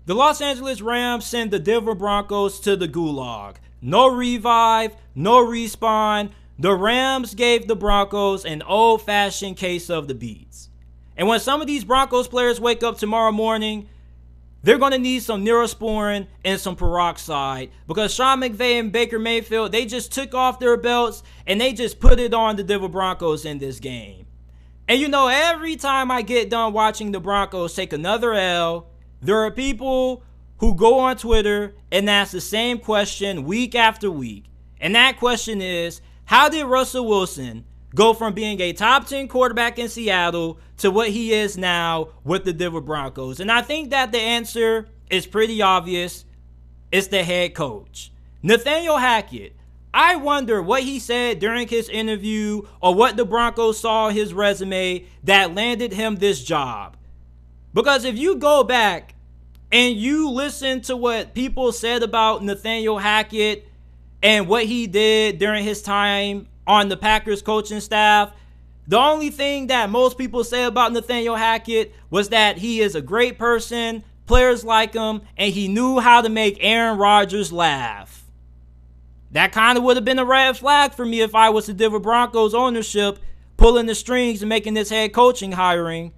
The Los Angeles Rams send the Denver Broncos to the Gulag. No revive, no respawn. The Rams gave the Broncos an old-fashioned case of the beats. And when some of these Broncos players wake up tomorrow morning, they're going to need some Neosporin and some peroxide, because Sean McVay and Baker Mayfield, they just took off their belts and they just put it on the Denver Broncos in this game. And you know, every time I get done watching the Broncos take another L, there are people who go on Twitter and ask the same question week after week. And that question is, how did Russell Wilson go from being a top 10 quarterback in Seattle to what he is now with the Denver Broncos? And I think that the answer is pretty obvious. It's the head coach, Nathaniel Hackett. I wonder what he said during his interview or what the Broncos saw in his resume that landed him this job. Because if you go back and you listen to what people said about Nathaniel Hackett and what he did during his time on the Packers coaching staff, the only thing that most people say about Nathaniel Hackett was that he is a great person, players like him, and he knew how to make Aaron Rodgers laugh. That kind of would have been a red flag for me if I was the Denver Broncos ownership pulling the strings and making this head coaching hiring.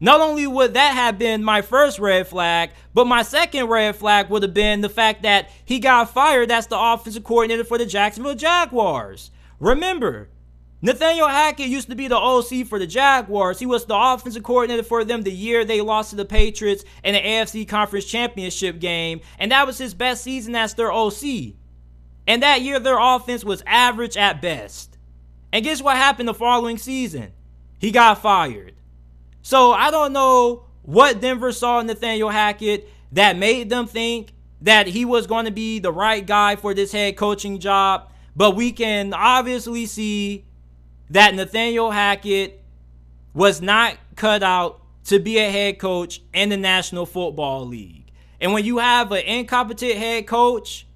Not only would that have been my first red flag, but my second red flag would have been the fact that he got fired as the offensive coordinator for the Jacksonville Jaguars. Remember, Nathaniel Hackett used to be the OC for the Jaguars. He was the offensive coordinator for them the year they lost to the Patriots in the AFC Conference Championship game, and that was his best season as their OC. And that year, their offense was average at best. And guess what happened the following season? He got fired. So I don't know what Denver saw in Nathaniel Hackett that made them think that he was going to be the right guy for this head coaching job. But we can obviously see that Nathaniel Hackett was not cut out to be a head coach in the National Football League. And when you have an incompetent head coach,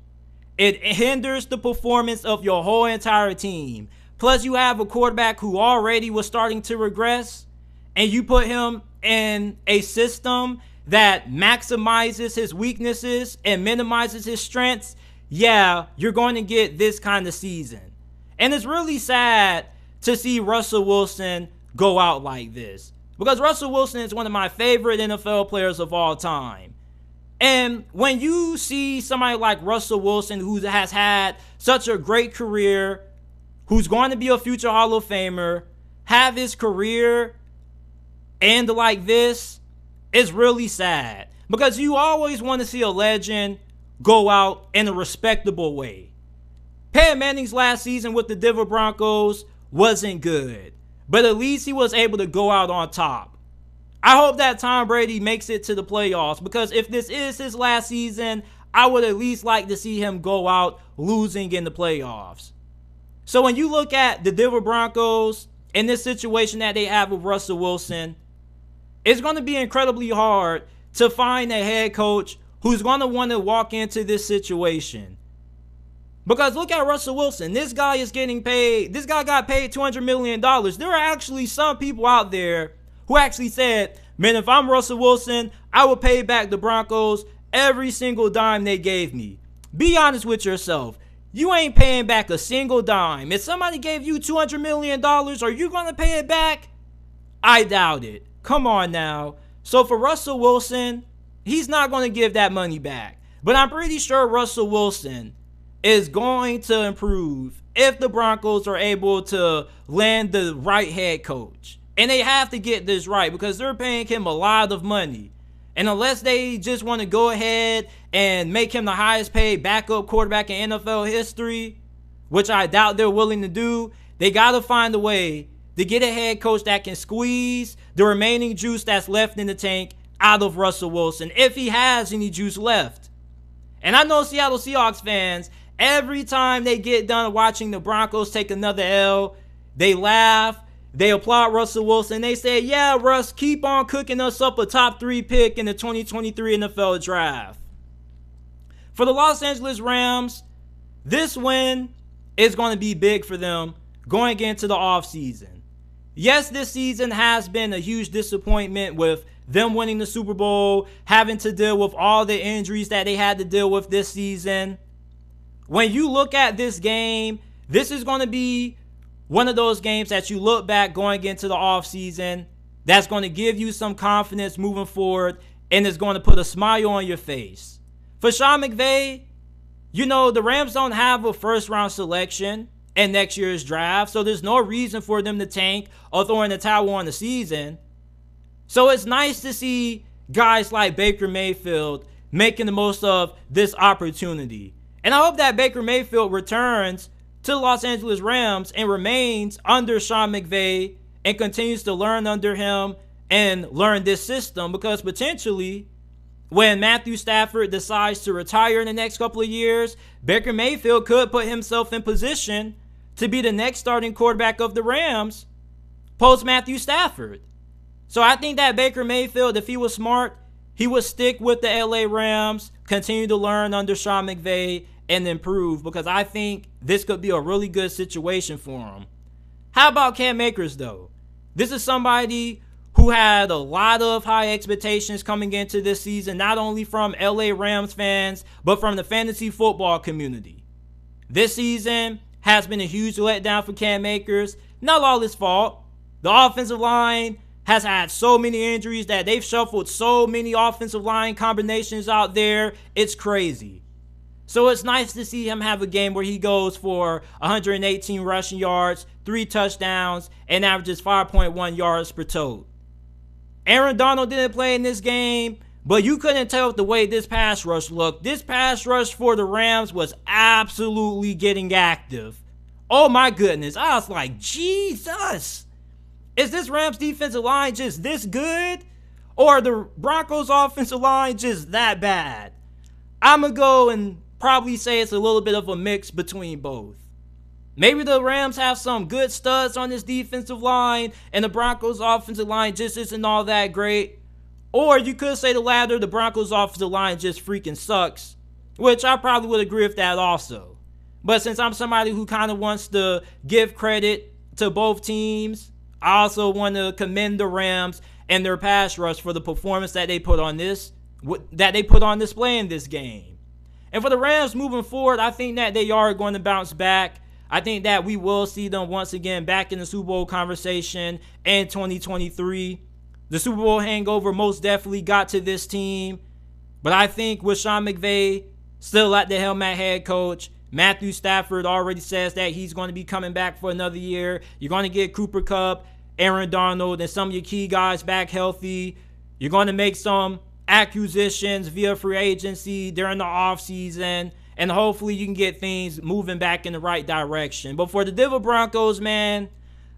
it hinders the performance of your whole entire team. Plus, you have a quarterback who already was starting to regress, and you put him in a system that maximizes his weaknesses and minimizes his strengths. Yeah, you're going to get this kind of season. And it's really sad to see Russell Wilson go out like this, because Russell Wilson is one of my favorite NFL players of all time. And when you see somebody like Russell Wilson, who has had such a great career, who's going to be a future Hall of Famer, have his career end like this, it's really sad. Because you always want to see a legend go out in a respectable way. Peyton Manning's last season with the Denver Broncos wasn't good, but at least he was able to go out on top. I hope that Tom Brady makes it to the playoffs, because if this is his last season, I would at least like to see him go out losing in the playoffs. So when you look at the Denver Broncos in this situation that they have with Russell Wilson, it's going to be incredibly hard to find a head coach who's going to want to walk into this situation. Because look at Russell Wilson. This guy is getting paid. This guy got paid $200 million. There are actually some people out there who actually said, man, if I'm Russell Wilson, I would pay back the Broncos every single dime they gave me. Be honest with yourself. You ain't paying back a single dime. If somebody gave you $200 million, are you going to pay it back? I doubt it. Come on now. So for Russell Wilson, he's not going to give that money back. But I'm pretty sure Russell Wilson is going to improve if the Broncos are able to land the right head coach. And they have to get this right, because they're paying him a lot of money. And unless they just want to go ahead and make him the highest paid backup quarterback in NFL history, which I doubt they're willing to do, they got to find a way to get a head coach that can squeeze the remaining juice that's left in the tank out of Russell Wilson, if he has any juice left. And I know Seattle Seahawks fans, every time they get done watching the Broncos take another L, they laugh, they applaud Russell Wilson. They say, yeah, Russ, keep on cooking us up a top 3 pick in the 2023 NFL Draft. For the Los Angeles Rams, this win is going to be big for them going into the offseason. Yes, this season has been a huge disappointment with them winning the Super Bowl, having to deal with all the injuries that they had to deal with this season. When you look at this game, this is going to be one of those games that you look back going into the offseason that's going to give you some confidence moving forward and is going to put a smile on your face. For Sean McVay, the Rams don't have a first-round selection in next year's draft, so there's no reason for them to tank or throw in the towel on the season. So it's nice to see guys like Baker Mayfield making the most of this opportunity. And I hope that Baker Mayfield returns to the Los Angeles Rams and remains under Sean McVay and continues to learn under him and learn this system, because potentially when Matthew Stafford decides to retire in the next couple of years, Baker Mayfield could put himself in position to be the next starting quarterback of the Rams post Matthew Stafford. So I think that Baker Mayfield, if he was smart, he would stick with the LA Rams, continue to learn under Sean McVay, and improve, because I think this could be a really good situation for him. How about Cam Akers, though? This is somebody who had a lot of high expectations coming into this season, not only from LA Rams fans, but from the fantasy football community. This season has been a huge letdown for Cam Akers. Not all his fault. The offensive line has had so many injuries that they've shuffled so many offensive line combinations out there. It's crazy. So it's nice to see him have a game where he goes for 118 rushing yards, 3 touchdowns, and averages 5.1 yards per tote. Aaron Donald didn't play in this game, but you couldn't tell the way this pass rush looked. This pass rush for the Rams was absolutely getting active. Oh my goodness. I was like, Jesus. Is this Rams defensive line just this good? Or the Broncos offensive line just that bad? I'm going to go and probably say it's a little bit of a mix between both. Maybe the Rams have some good studs on this defensive line and the Broncos offensive line just isn't all that great. Or you could say the latter, the Broncos offensive line just freaking sucks, which I probably would agree with that also. But since I'm somebody who kind of wants to give credit to both teams, I also want to commend the Rams and their pass rush for the performance that they put on display in this game. And for the Rams moving forward, I think that they are going to bounce back. I think that we will see them once again back in the Super Bowl conversation in 2023. The Super Bowl hangover most definitely got to this team. But I think with Sean McVay still at the helm at head coach, Matthew Stafford already says that he's going to be coming back for another year. You're going to get Cooper Kupp, Aaron Donald, and some of your key guys back healthy. You're going to make some acquisitions via free agency during the offseason, and hopefully you can get things moving back in the right direction. But for the Denver Broncos, man,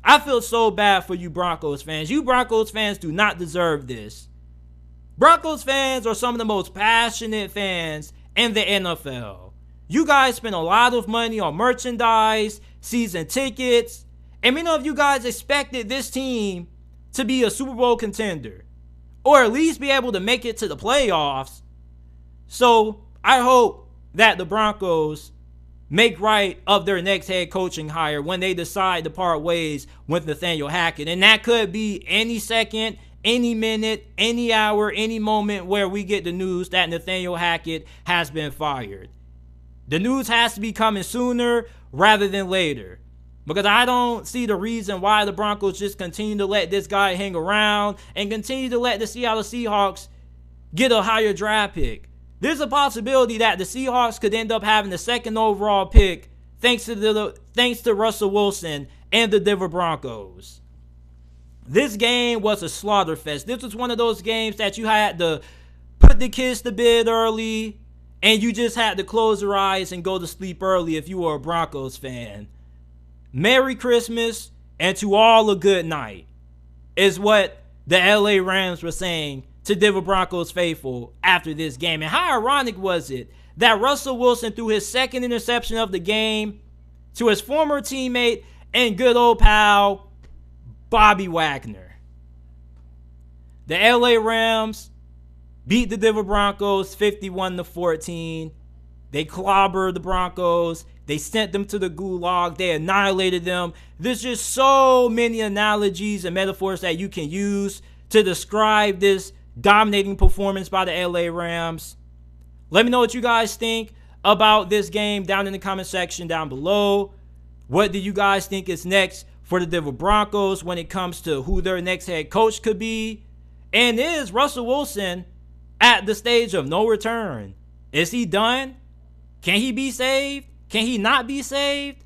I feel so bad for you Broncos fans. You Broncos fans do not deserve this. Broncos fans are some of the most passionate fans in the NFL. You guys spend a lot of money on merchandise, season tickets, and many of you guys expected this team to be a Super Bowl contender, or at least be able to make it to the playoffs. So I hope that the Broncos make right of their next head coaching hire when they decide to part ways with Nathaniel Hackett. And that could be any second, any minute, any hour, any moment where we get the news that Nathaniel Hackett has been fired. The news has to be coming sooner rather than later, because I don't see the reason why the Broncos just continue to let this guy hang around and continue to let the Seattle Seahawks get a higher draft pick. There's a possibility that the Seahawks could end up having the second overall pick thanks to Russell Wilson and the Denver Broncos. This game was a slaughter fest. This was one of those games that you had to put the kids to bed early, and you just had to close your eyes and go to sleep early if you were a Broncos fan. Merry Christmas and to all a good night is what the LA Rams were saying to Denver Broncos faithful after this game. And how ironic was it that Russell Wilson threw his second interception of the game to his former teammate and good old pal, Bobby Wagner. The LA Rams beat the Denver Broncos 51-14. They clobbered the Broncos. They sent them to the Gulag. They annihilated them. There's just so many analogies and metaphors that you can use to describe this dominating performance by the LA Rams. Let me know what you guys think about this game down in the comment section down below. What do you guys think is next for the Denver Broncos when it comes to who their next head coach could be? And is Russell Wilson at the stage of no return? Is he done? Can he be saved? Can he not be saved?